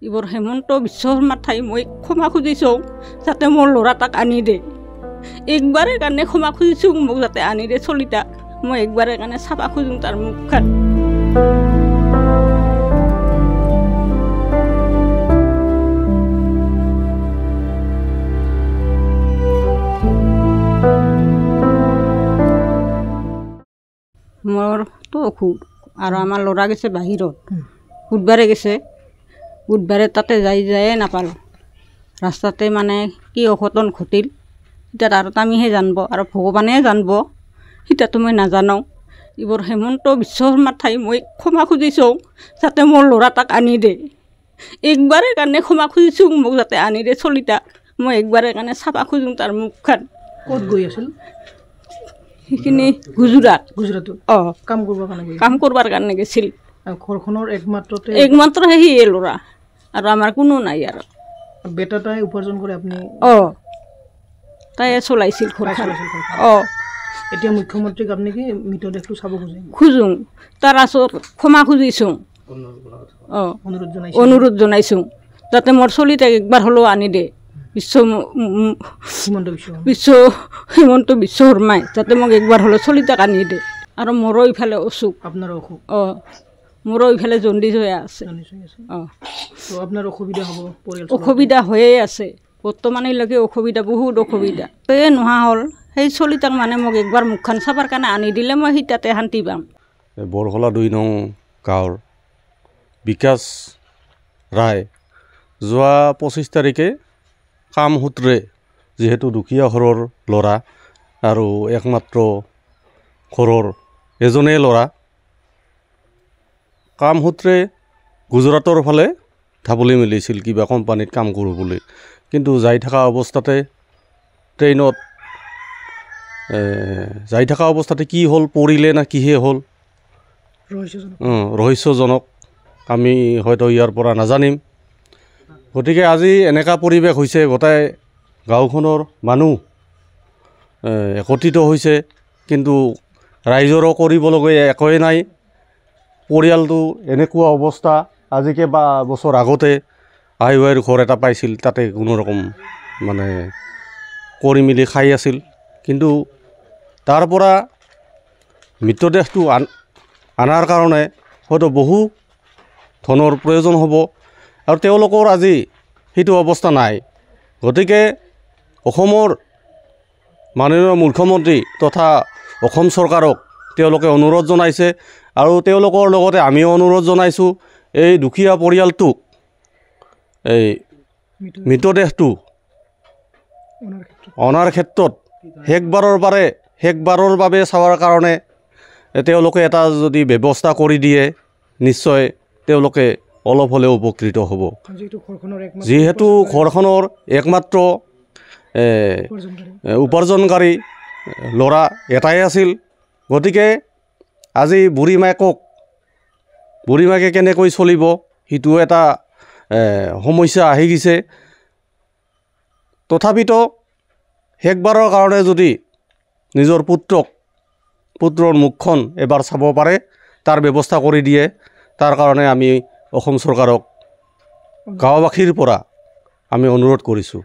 এইবোৰ হেমন্ত বিশ্ব শৰ্মাৰ ঠাই মই ক্ষমা খুজিছোঁ যাতে মোৰ ল'ৰা তাক আনি দে। একবাৰে কাৰণে ক্ষমা খুজিছোঁ মোক যাতে আনি দে চলিতা। মই একবাৰে কাৰণে চাবা খোজোঁ তাৰ মুখখন। মোৰতো অসুখ আৰু আমাৰ ল'ৰা গৈছে বাহিৰত, বুধবাৰে গৈছে। বুধবাৰে তাতে যায়ে নাপালোঁ। ৰাস্তাতে মানে কি অঘটন ঘটিল এতিয়া আৰু আমিহে জানিব আৰু ভগৱানেহে জানিব, সিতাতো মই নাজানো। এইবোৰ হেমন্ত বিশ্ব শৰ্মাৰ ঠাই মই ক্ষমা খুজিছোঁ যাতে মোৰ ল'ৰা তাক আনি দে। একবাৰে কাৰণে ক্ষমা খুজিছোঁ মোক যাতে আনি দে চলিতা। মই একবাৰে কাৰণে চাবা খোজোঁ তাৰ মুখখন। ক'ত গৈ আছিল? সেইখিনি গুজৰাটত কাম কৰিবৰ কাৰণে গৈছিল। ঘৰখনৰ একমাত্ৰ সিয়ে ল'ৰা আৰু আমাৰ কোনো নাই আৰু। বেটা তাই উপাৰ্জন কৰে আপুনি? তাই চলাইছিল ঘৰখন। এতিয়া মুখ্যমন্ত্ৰীক আপুনি কি মৃতদেহটো চাব খোজোঁ, তাৰ আচত ক্ষমা খুজিছোঁ, অনুৰোধ জনাইছোঁ যাতে মোৰ চলিতাক একবাৰ হ'লেও আনি দে। হিমন্ত বিশ্ব শৰ্মাই যাতে মোক একবাৰ হ'লেও চলিতাক আনি দে। আৰু মোৰো ইফালে অসুখ, আপোনাৰ অসুখ? মোৰো ইফালে জণ্ডিছ হৈ আছে। আপোনাৰ অসুবিধা হ'ব? অসুবিধা হৈয়ে আছে বৰ্তমানলৈকে, অসুবিধা বহুত অসুবিধা। এই নোহোৱা হ'ল সেই চলিতাক মানে মোক একবাৰ মুখখন চাবৰ কাৰণে আনি দিলে মই সেই তাতে শান্তি পাম। বৰহলা 2 নং গাঁৱৰ বিকাশ ৰায় যোৱা 25 তাৰিখে কাম সূত্ৰে, যিহেতু দুখীয়া ঘৰৰ ল'ৰা আৰু একমাত্ৰ ঘৰৰ এজনেই ল'ৰা, কাম সূত্ৰে গুজৰাটৰ ফালে ঢাপলি মেলিছিল কিবা কোম্পানীত কাম কৰোঁ বুলি। কিন্তু যাই থকা অৱস্থাতে ট্ৰেইনত যাই থকা অৱস্থাতে কি হ'ল, পৰিলে না কিহে হ'ল ৰহস্যজনক, আমি হয়তো ইয়াৰ পৰা নাজানিম। গতিকে আজি এনেকুৱা পৰিৱেশ হৈছে, গোটেই গাঁওখনৰ মানুহ একত্ৰিত হৈছে, কিন্তু ৰাইজৰো কৰিবলগীয়া একোৱেই নাই। পৰিয়ালটো এনেকুৱা অৱস্থা, আজি কেইবা বছৰ আগতে আইৰ ঘৰ এটা পাইছিল, তাতে কোনোৰকম মানে কৰি মেলি খাই আছিল। কিন্তু তাৰ পৰা মৃতদেহটো আনাৰ কাৰণে হয়তো বহু ধনৰ প্ৰয়োজন হ'ব আৰু তেওঁলোকৰ আজি সেইটো অৱস্থা নাই। গতিকে অসমৰ মাননীয় মুখ্যমন্ত্ৰী তথা অসম চৰকাৰক তেওঁলোকে অনুৰোধ জনাইছে আৰু তেওঁলোকৰ লগতে আমিও অনুৰোধ জনাইছোঁ, এই দুখীয়া পৰিয়ালটোক এই মৃতদেহটো অনাৰ ক্ষেত্ৰত শেষবাৰৰ বাবে চাৱাৰ কাৰণে তেওঁলোকে এটা যদি ব্যৱস্থা কৰি দিয়ে, নিশ্চয় তেওঁলোকে অলপ হ'লেও উপকৃত হ'ব। যিহেতু ঘৰখনৰ একমাত্ৰ উপাৰ্জনকাৰী ল'ৰা এটাই আছিল। গতিকে আজি বুঢ়ী মাকে কেনেকৈ চলিব, সেইটো এটা সমস্যা আহি গৈছে। তথাপিতো শেষবাৰৰ কাৰণে যদি নিজৰ পুত্ৰৰ মুখখন এবাৰ চাব পাৰে, তাৰ ব্যৱস্থা কৰি দিয়ে, তাৰ কাৰণে আমি অসম চৰকাৰক গাঁওবাসীৰ পৰা আমি অনুৰোধ কৰিছোঁ।